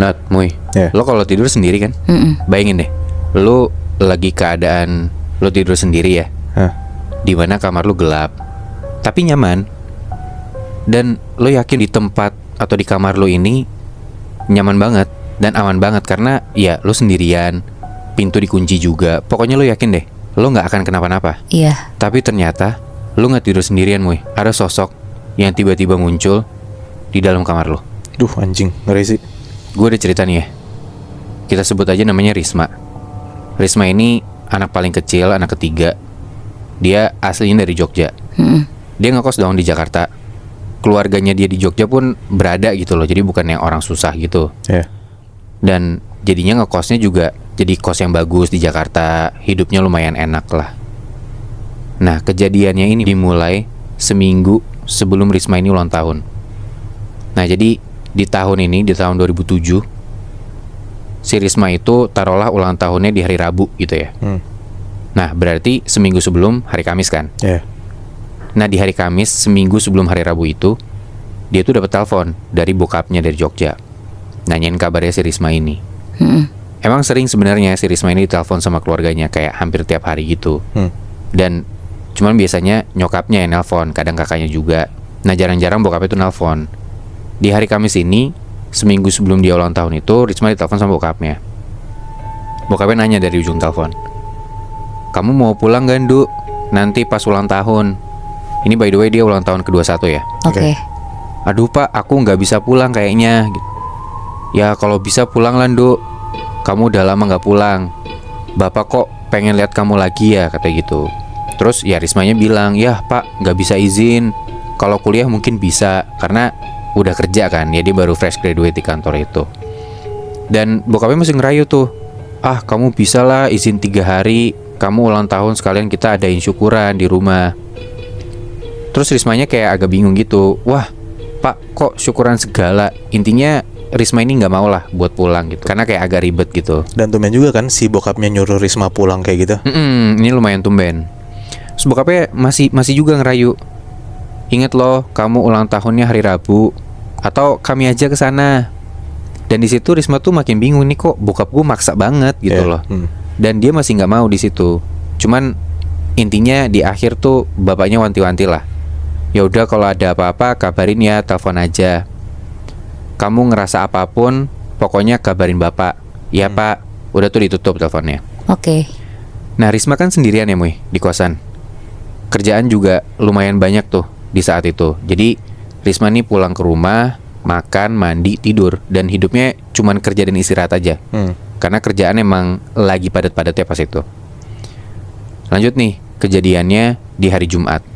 Nat, Muy, lo kalau tidur sendiri kan? Bayangin deh, lo lagi keadaan lo tidur sendiri ya, di mana kamar lo gelap, tapi nyaman. Dan lo yakin di tempat atau di kamar lo ini nyaman banget dan aman banget karena ya lo sendirian, pintu dikunci juga. Pokoknya lo yakin deh, lo nggak akan kenapa-napa. Iya. Tapi ternyata lo nggak tidur sendirian, Muy. Ada sosok yang tiba-tiba muncul di dalam kamar lo. Duh anjing, ngeri sih. Gue udah cerita nih ya. Kita sebut aja namanya Risma. Risma ini anak paling kecil, anak ketiga. Dia aslinya dari Jogja. Dia ngekos dong di Jakarta. Keluarganya dia di Jogja pun berada gitu loh. Jadi bukan yang orang susah gitu. Dan jadinya ngekosnya juga jadi kos yang bagus di Jakarta. Hidupnya lumayan enak lah. Nah, kejadiannya ini dimulai seminggu sebelum Risma ini ulang tahun. Nah, jadi di tahun ini, di tahun 2007, si Risma itu taruhlah ulang tahunnya di hari Rabu gitu ya. Nah, berarti seminggu sebelum hari Kamis kan? Nah, di hari Kamis, seminggu sebelum hari Rabu itu, dia tuh dapat telepon dari bokapnya dari Jogja, nanyain kabarnya si Risma ini. Emang sering sebenarnya si Risma ini ditelepon sama keluarganya, kayak hampir tiap hari gitu. Dan cuman biasanya nyokapnya yang nelpon, kadang kakaknya juga. Nah, jarang-jarang bokapnya tuh nelpon. Di hari Kamis ini, seminggu sebelum dia ulang tahun itu, Risma ditelepon sama bokapnya. Bokapnya nanya dari ujung telepon, "Kamu mau pulang gak, Ndu? Nanti pas ulang tahun." Ini by the way dia ulang tahun ke-21 ya. Oke. "Aduh Pak, aku gak bisa pulang kayaknya." "Ya kalau bisa pulang lah, Ndu. Kamu udah lama gak pulang. Bapak kok pengen lihat kamu lagi ya," kata gitu. Terus ya Rismanya bilang, "Ya Pak, gak bisa izin. Kalau kuliah mungkin bisa, karena udah kerja kan." Ya dia baru fresh graduate di kantor itu. Dan bokapnya masih ngerayu tuh, "Ah kamu bisa lah izin 3 hari. Kamu ulang tahun sekalian kita adain syukuran di rumah." Terus Rismanya kayak agak bingung gitu. "Wah Pak, kok syukuran segala?" Intinya Risma ini gak mau lah buat pulang gitu, karena kayak agak ribet gitu. Dan tumben juga kan si bokapnya nyuruh Risma pulang kayak gitu. Ini lumayan tumben. Terus bokapnya masih juga ngerayu, "Ingat loh, kamu ulang tahunnya hari Rabu, atau kami aja ke sana." Dan di situ Risma tuh makin bingung nih, kok bokap gue maksa banget gitu loh. Dan dia masih nggak mau di situ. Cuman intinya di akhir tuh bapaknya wanti-wanti lah. "Ya udah kalau ada apa-apa kabarin ya, telepon aja. Kamu ngerasa apapun, pokoknya kabarin bapak." "Ya Pak." Udah tuh ditutup teleponnya. Oke. Nah Risma kan sendirian ya Muy, di kosan. Kerjaan juga lumayan banyak tuh di saat itu. Jadi Risma nih pulang ke rumah, makan, mandi, tidur, dan hidupnya cuman kerja dan istirahat aja. Karena kerjaan emang lagi padat-padatnya pas itu. Lanjut nih, kejadiannya di hari Jumat.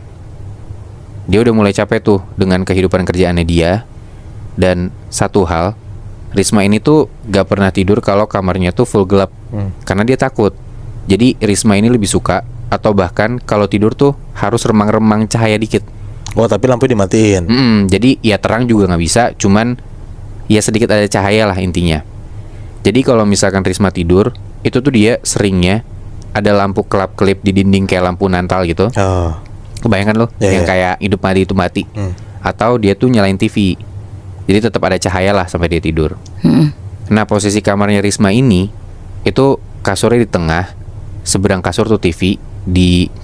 Dia udah mulai capek tuh dengan kehidupan kerjaannya dia. Dan satu hal, Risma ini tuh gak pernah tidur kalau kamarnya tuh full gelap. Karena dia takut. Jadi Risma ini lebih suka, atau bahkan kalau tidur tuh harus remang-remang cahaya dikit. Oh tapi lampu dimatiin. Jadi ya terang juga gak bisa, cuman ya sedikit ada cahaya lah intinya. Jadi kalau misalkan Risma tidur, itu tuh dia seringnya ada lampu kelap-kelip di dinding kayak lampu Natal gitu. Kebayangkan lo? Yang kayak hidup mati itu mati. Atau dia tuh nyalain TV. Jadi tetap ada cahaya lah sampai dia tidur. Nah posisi kamarnya Risma ini, itu kasurnya di tengah, seberang kasur tuh TV,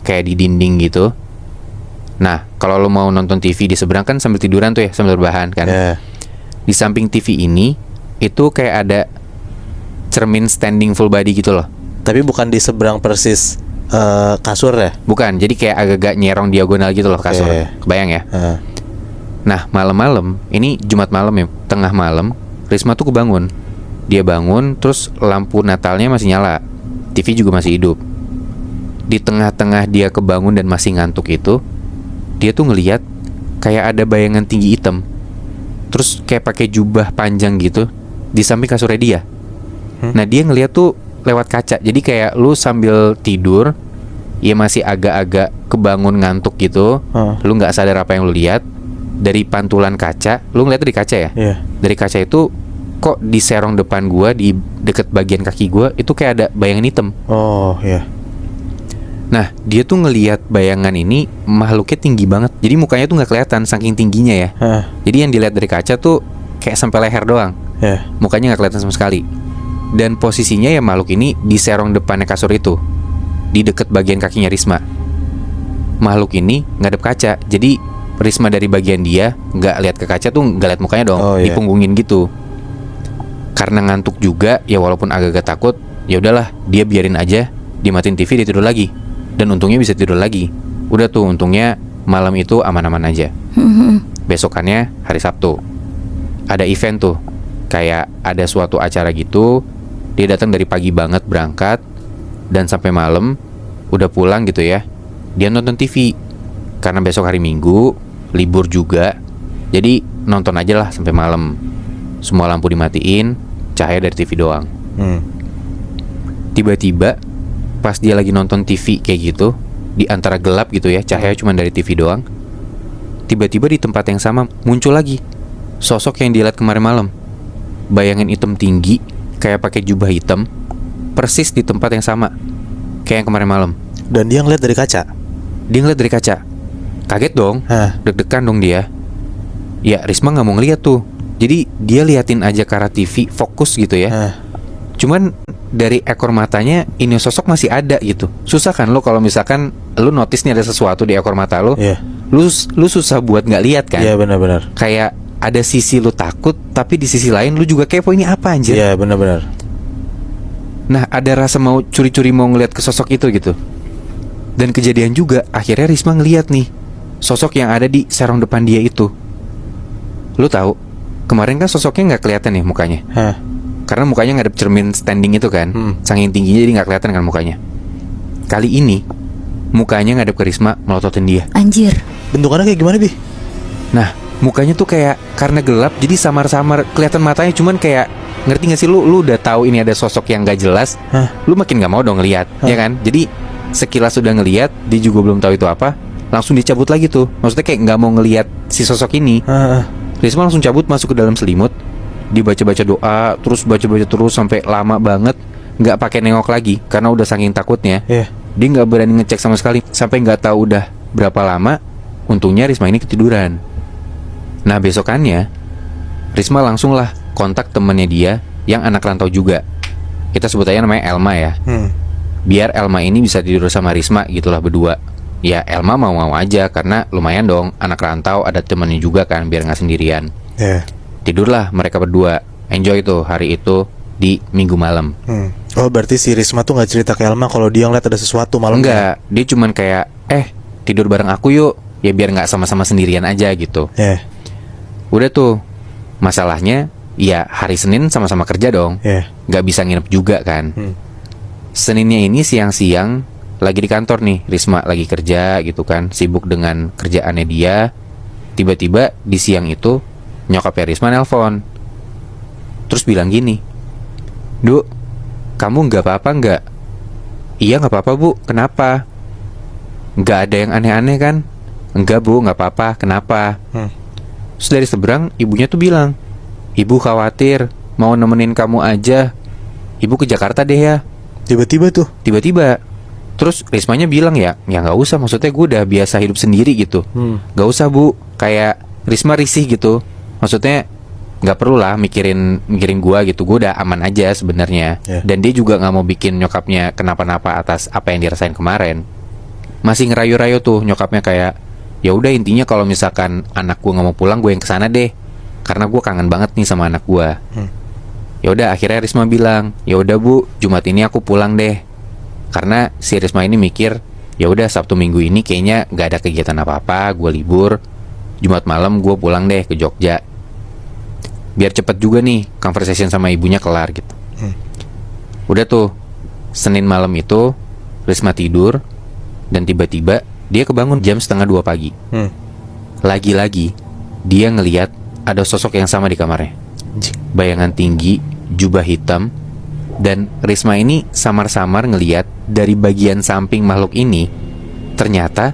kayak di dinding gitu. Nah kalau lo mau nonton TV di seberang kan sambil tiduran tuh ya, sambil rebahan kan. Di samping TV ini, itu kayak ada cermin standing full body gitu loh. Tapi bukan di seberang persis kasur ya? Bukan, jadi kayak agak-agak nyerong diagonal gitu loh kasur. Kebayang ya? Nah malam-malam, ini Jumat malam ya, tengah malam, Risma tuh kebangun. Dia bangun, terus lampu Natalnya masih nyala, TV juga masih hidup. Di tengah-tengah dia kebangun dan masih ngantuk itu, dia tuh ngeliat kayak ada bayangan tinggi hitam, terus kayak pakai jubah panjang gitu di samping kasurnya dia. Nah dia ngeliat tuh lewat kaca. Jadi kayak lu sambil tidur, ya masih agak-agak kebangun ngantuk gitu, lu gak sadar apa yang lu lihat. Dari pantulan kaca, lu ngeliat dari kaca ya? Dari kaca itu kok di serong depan gua, di deket bagian kaki gua, itu kayak ada bayangan hitam. Nah dia tuh ngelihat bayangan ini, makhluknya tinggi banget. Jadi mukanya tuh gak kelihatan saking tingginya ya. Jadi yang dilihat dari kaca tuh kayak sampai leher doang. Ya. Mukanya nggak kelihatan sama sekali. Dan posisinya ya makhluk ini di serong depannya kasur itu, di deket bagian kakinya Risma. Makhluk ini ngadep kaca, jadi Risma dari bagian dia nggak lihat ke kaca tuh, nggak lihat mukanya dong, Oh, iya. dipunggungin gitu. Karena ngantuk juga, ya walaupun agak-agak takut, ya udahlah, dia biarin aja, dimatiin TV, dia tidur lagi. Dan untungnya bisa tidur lagi. Udah tuh, untungnya malam itu aman-aman aja. Besokannya hari Sabtu, ada event tuh, kayak ada suatu acara gitu. Dia datang dari pagi banget berangkat, dan sampai malam udah pulang gitu ya. Dia nonton TV karena besok hari Minggu, libur juga. Jadi nonton aja lah sampai malam. Semua lampu dimatiin, cahaya dari TV doang. Tiba-tiba pas dia lagi nonton TV kayak gitu, di antara gelap gitu ya, cahaya cuma dari TV doang, tiba-tiba di tempat yang sama muncul lagi sosok yang dilihat kemarin malam. Bayangan hitam tinggi, kayak pakai jubah hitam, persis di tempat yang sama kayak yang kemarin malam. Dan dia ngeliat dari kaca. Dia ngeliat dari kaca. Kaget dong, Hah. deg-degan dong dia. Ya Risma nggak mau ngeliat tuh, jadi dia liatin aja ke arah TV, fokus gitu ya. Hah. Cuman dari ekor matanya ini sosok masih ada gitu. Susah kan lo kalau misalkan lo notice nih ada sesuatu di ekor mata lo, Iya. lu susah buat nggak lihat kan? Iya, benar-benar. Kayak ada sisi lu takut, tapi di sisi lain lu juga kepo, ini apa anjir? Iya, benar-benar. Nah ada rasa mau curi-curi mau ngeliat ke sosok itu gitu. Dan kejadian juga, akhirnya Risma ngeliat nih sosok yang ada di serong depan dia itu. Lu tahu, kemarin kan sosoknya nggak kelihatan nih mukanya, Hah. karena mukanya ngadep cermin standing itu kan. Saking tingginya jadi nggak kelihatan kan mukanya. Kali ini mukanya ngadep ke Risma, melototin dia. Anjir. Bentukannya kayak gimana, Bi? Nah mukanya tuh kayak, karena gelap jadi samar-samar kelihatan matanya, cuman kayak, ngerti gak sih lu udah tahu ini ada sosok yang gak jelas, Hah? lu makin gak mau dong ngeliat, ya kan? Jadi sekilas udah ngeliat, dia juga belum tahu itu apa, langsung dicabut lagi tuh. Maksudnya kayak gak mau ngeliat si sosok ini. Hah. Risma langsung cabut masuk ke dalam selimut, dibaca-baca doa, terus baca-baca terus sampai lama banget, nggak pakai nengok lagi karena udah saking takutnya. Iya. Dia nggak berani ngecek sama sekali sampai nggak tahu udah berapa lama. Untungnya Risma ini ketiduran. Nah besokannya Risma langsung lah kontak temennya dia yang anak rantau juga. Kita sebut aja namanya Elma ya. Biar Elma ini bisa tidur sama Risma gitulah berdua. Ya Elma mau-mau aja karena lumayan dong, anak rantau ada temennya juga kan, biar nggak sendirian. Iya. Tidurlah mereka berdua. Enjoy tuh hari itu di Minggu malam. Oh, berarti si Risma tuh nggak cerita ke Elma kalau dia ngeliat ada sesuatu malam. Enggak, dia cuman kayak tidur bareng aku yuk. Ya biar nggak sama-sama sendirian aja gitu. Iya. Udah tuh, masalahnya ya hari Senin sama-sama kerja dong. Iya. Nggak bisa nginep juga kan. Seninnya ini siang-siang lagi di kantor nih, Risma lagi kerja gitu kan, sibuk dengan kerjaannya dia. Tiba-tiba di siang itu nyokapnya Risma nelpon, terus bilang gini, "Duk, kamu nggak apa-apa nggak?" "Iya nggak apa-apa bu, kenapa?" "Nggak ada yang aneh-aneh kan?" "Enggak bu, nggak apa-apa, kenapa?" Terus dari seberang ibunya tuh bilang, "Ibu khawatir, mau nemenin kamu aja. Ibu ke Jakarta deh ya." Tiba-tiba tuh. Tiba-tiba. Terus Rismanya bilang ya nggak usah, maksudnya gue udah biasa hidup sendiri gitu. Nggak usah bu, kayak Risma risih gitu. Maksudnya nggak perlu lah mikirin gue gitu, gue udah aman aja sebenarnya. Yeah. Dan dia juga nggak mau bikin nyokapnya kenapa-napa atas apa yang dirasain kemarin. Masih ngerayu-rayu tuh nyokapnya kayak, ya udah intinya kalau misalkan anak gue nggak mau pulang, gue yang kesana deh, karena gue kangen banget nih sama anak gue. Ya udah akhirnya Risma bilang, ya udah bu, Jumat ini aku pulang deh. Karena si Risma ini mikir, ya udah Sabtu Minggu ini kayaknya nggak ada kegiatan apa-apa, gue libur. Jumat malam gue pulang deh ke Jogja. Biar cepet juga nih conversation sama ibunya kelar gitu. Udah tuh, Senin malam itu Risma tidur, dan tiba-tiba dia kebangun jam 1:30 pagi. Lagi-lagi dia ngeliat ada sosok yang sama di kamarnya. Bayangan tinggi, jubah hitam. Dan Risma ini samar-samar ngeliat dari bagian samping makhluk ini. Ternyata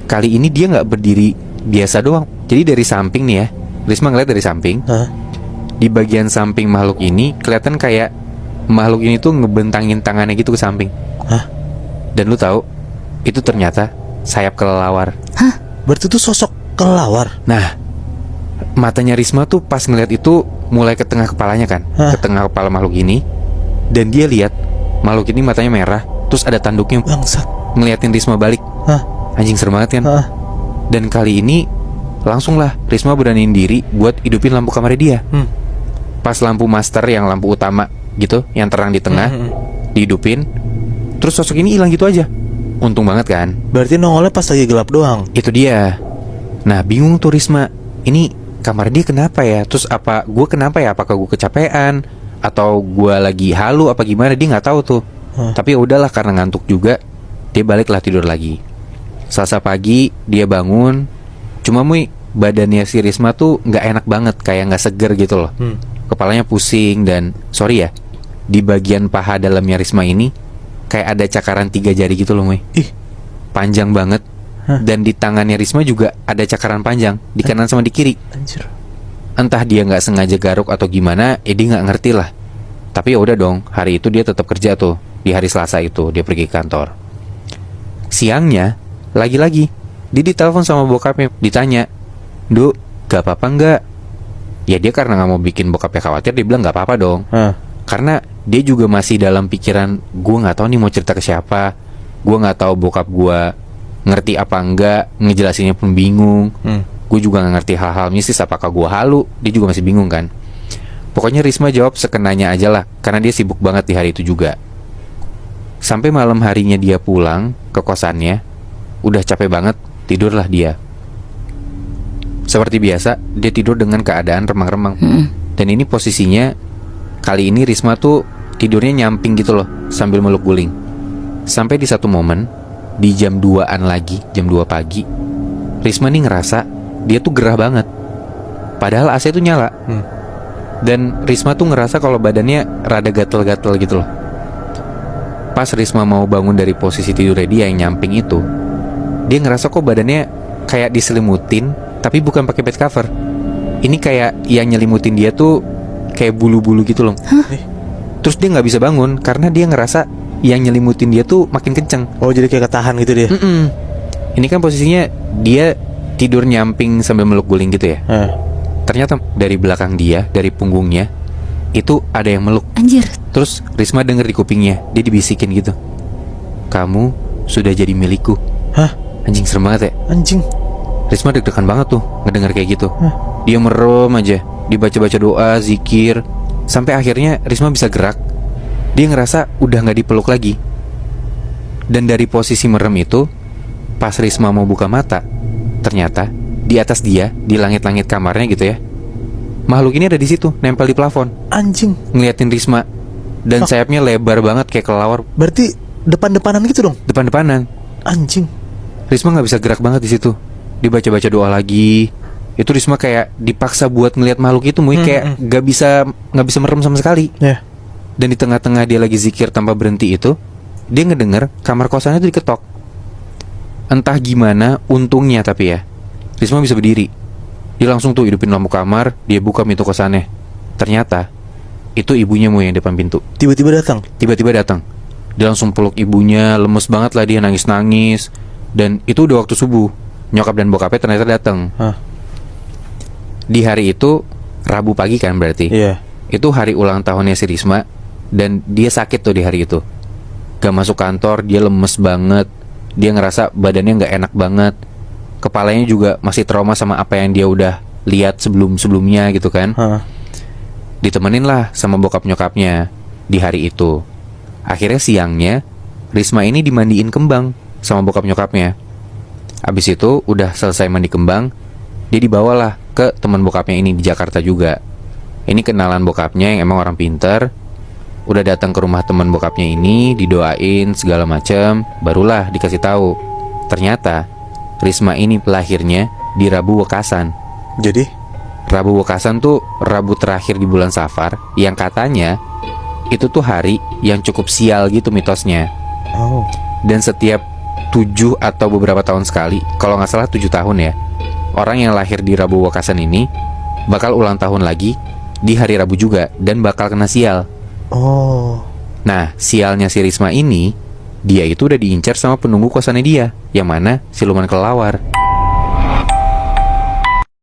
kali ini dia gak berdiri biasa doang. Jadi dari samping nih ya, Risma ngeliat dari samping. Di bagian samping makhluk ini kelihatan kayak makhluk ini tuh ngebentangin tangannya gitu ke samping. Dan lu tahu, itu ternyata sayap kelelawar. Berarti itu sosok kelelawar. Nah, matanya Risma tuh pas ngeliat itu mulai ke tengah kepalanya kan, ke tengah kepala makhluk ini. Dan dia lihat makhluk ini matanya merah, terus ada tanduknya Bangsat. ngeliatin Risma balik. Anjing serem banget kan. Dan kali ini langsung lah Risma beraniin diri buat hidupin lampu kamarnya dia. Pas lampu master yang lampu utama gitu, yang terang di tengah, dihidupin, terus sosok ini hilang gitu aja. Untung banget kan. Berarti nongolnya pas lagi gelap doang. Itu dia. Nah bingung tuh Risma, ini kamar dia kenapa ya? Terus apa gue kenapa ya? Apakah gue kecapean atau gue lagi halu apa gimana? Dia nggak tahu tuh. Tapi ya udahlah, karena ngantuk juga, dia baliklah tidur lagi. Selasa pagi dia bangun, cuma badannya si Risma tuh nggak enak banget, kayak nggak seger gitu loh. Kepalanya pusing dan sorry ya, di bagian paha dalamnya Risma ini kayak ada cakaran 3 jari gitu loh, panjang banget. Dan di tangannya Risma juga ada cakaran panjang di kanan sama di kiri. Anjir. Entah dia nggak sengaja garuk atau gimana, dia nggak ngerti lah. Tapi ya udah dong, hari itu dia tetap kerja tuh. Di hari Selasa itu dia pergi ke kantor. Siangnya lagi-lagi dia ditelepon sama bokapnya, ditanya, "Duh, gak apa-apa nggak?" Ya dia karena nggak mau bikin bokapnya khawatir, dia bilang nggak apa-apa dong. Karena dia juga masih dalam pikiran, gue nggak tahu nih mau cerita ke siapa. Gue nggak tahu bokap gue ngerti apa enggak, ngejelasinnya pun bingung. Gue juga gak ngerti hal-hal mistis, apakah gue halu, dia juga masih bingung kan. Pokoknya Risma jawab sekenanya aja lah, karena dia sibuk banget di hari itu juga. Sampai malam harinya dia pulang ke kosannya, udah capek banget, tidurlah dia. Seperti biasa, dia tidur dengan keadaan remang-remang. Dan ini posisinya, kali ini Risma tuh tidurnya nyamping gitu loh, sambil meluk guling. Sampai di satu momen, di jam 2-an lagi, jam 2 pagi, Risma nih ngerasa dia tuh gerah banget. Padahal AC tuh nyala. Dan Risma tuh ngerasa kalau badannya rada gatel-gatel gitu loh. Pas Risma mau bangun dari posisi tidurnya dia yang nyamping itu, dia ngerasa kok badannya kayak diselimutin, tapi bukan pakai bed cover. Ini kayak yang nyelimutin dia tuh kayak bulu-bulu gitu loh. Terus dia gak bisa bangun karena dia ngerasa yang nyelimutin dia tuh makin kenceng. Oh, jadi kayak ketahan gitu dia. Ini kan posisinya dia tidur nyamping sambil meluk guling gitu ya. Ternyata dari belakang dia, dari punggungnya, itu ada yang meluk. Anjir. Terus Risma denger di kupingnya, dia dibisikin gitu, "Kamu sudah jadi milikku." Anjing serem banget ya. Anjing. Risma deg-degan banget tuh ngedenger kayak gitu. Dia merem aja, dibaca-baca doa, zikir, sampai akhirnya Risma bisa gerak. Dia ngerasa udah gak dipeluk lagi. Dan dari posisi merem itu, pas Risma mau buka mata, ternyata di atas dia, di langit-langit kamarnya gitu ya, makhluk ini ada di situ, nempel di plafon. Anjing. Ngeliatin Risma. Dan sayapnya lebar banget kayak kelelawar. Berarti depan-depanan gitu dong? Depan-depanan. Anjing. Risma gak bisa gerak banget di situ. Dibaca-baca doa lagi. Itu Risma kayak dipaksa buat ngeliat makhluk itu, kayak gak bisa merem sama sekali. Dan di tengah-tengah dia lagi zikir tanpa berhenti itu, dia ngedenger kamar kosannya itu diketok. Entah gimana, untungnya tapi ya, Risma bisa berdiri. Dia langsung tuh hidupin lampu kamar, dia buka pintu kosannya. Ternyata itu ibunya yang depan pintu. Tiba-tiba datang. Dia langsung peluk ibunya, lemes banget lah dia, nangis-nangis. Dan itu udah waktu subuh. Nyokap dan bokapnya ternyata datang. Di hari itu Rabu pagi kan berarti. Itu hari ulang tahunnya si Risma. Dan dia sakit tuh di hari itu. Gak masuk kantor, dia lemes banget. Dia ngerasa badannya gak enak banget. Kepalanya juga masih trauma sama apa yang dia udah lihat sebelum-sebelumnya gitu kan. Ditemenin lah sama bokap nyokapnya di hari itu. Akhirnya siangnya Risma ini dimandiin kembang sama bokap nyokapnya. Abis itu udah selesai mandi kembang, dia dibawalah ke teman bokapnya ini di Jakarta juga. Ini kenalan bokapnya yang emang orang pinter. Udah datang ke rumah teman bokapnya ini, didoain segala macam, barulah dikasih tahu. Ternyata Risma ini lahirnya di Rabu Wekasan. Jadi Rabu Wekasan tuh Rabu terakhir di bulan Safar, yang katanya itu tuh hari yang cukup sial gitu mitosnya. Dan setiap 7 atau beberapa tahun sekali, kalau gak salah 7 tahun ya, orang yang lahir di Rabu Wekasan ini bakal ulang tahun lagi di hari Rabu juga, dan bakal kena sial. Nah, sialnya si Risma ini, dia itu udah diincar sama penunggu kosannya dia, yang mana siluman kelelawar.